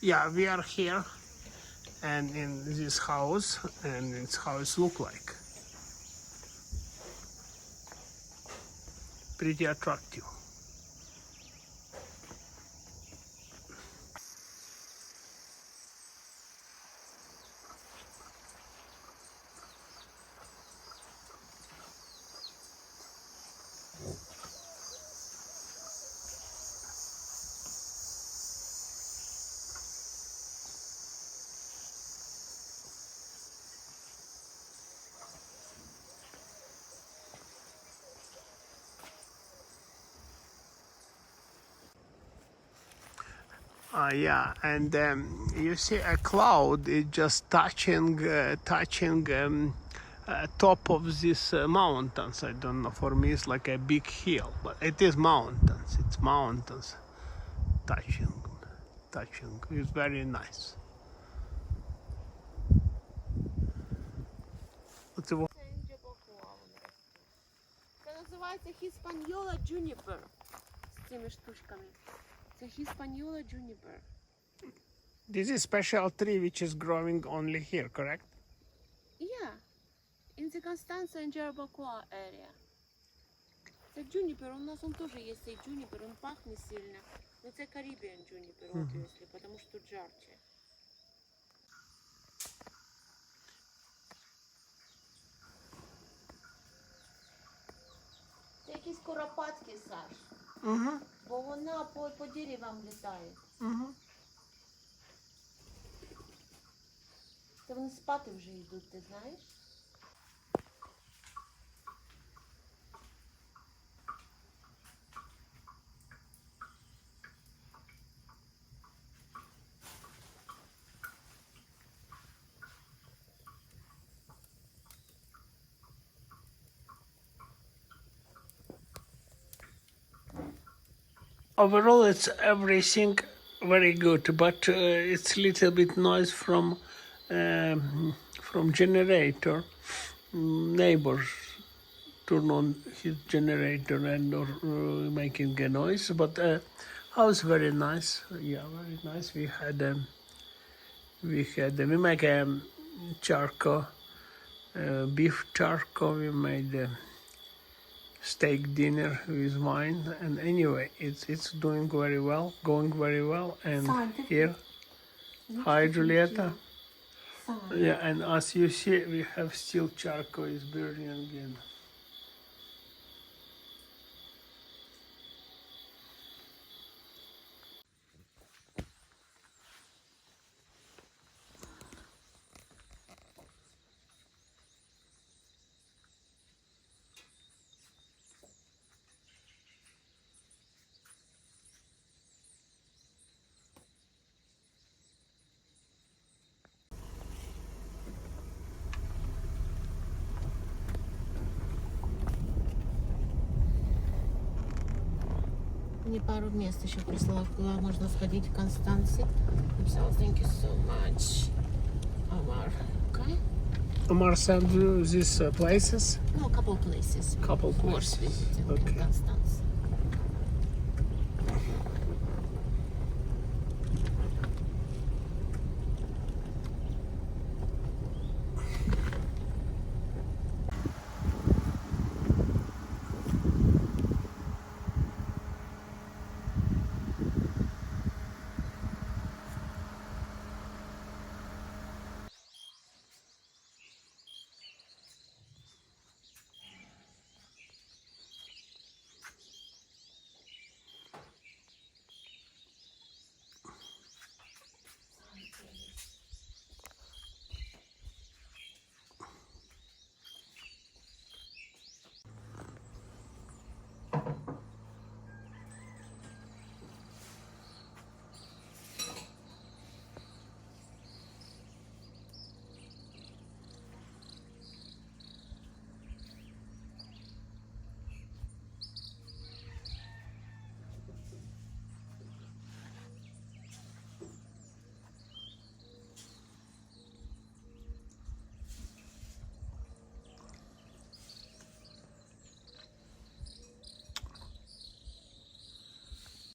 Yeah, we are here and in this house, and it's how it look like. Pretty attractive. Yeah, and you see a cloud is just touching top of these mountains. I don't know. For me, it's like a big hill, but it is mountains. It's mountains touching. It's very nice. Оце во- Це називається Hispaniola juniper з цими штучками. Це Hispaniola juniper. This is special tree which is growing only here, correct? Yeah, in the Constanza and Jarabacoa area. Це juniper, у нас он тоже есть цей juniper, он пахнет сильно. Но це Caribbean juniper, obviously, потому что тут жарче. Це якісь куропатки, Саш. Бо вона по деревам літає. Це вони спати вже йдуть, ти знаєш? Overall, it's everything very good, but it's a little bit noise from generator. Neighbors turn on his generator and making a noise, but house very nice. Yeah, very nice. We make a charcoal, beef charcoal. We made steak dinner with wine, and anyway, it's doing very well, going very well. And here, hi Julieta. Yeah, and as you see, we have still charcoal is burning again. Мне пару мест еще прислала, куда можно сходить в Констанции. Написала, thank you so much, Omar. Okay? Omar sent you these places? No, a couple places. Couple Of course, places. visiting Okay. Constance.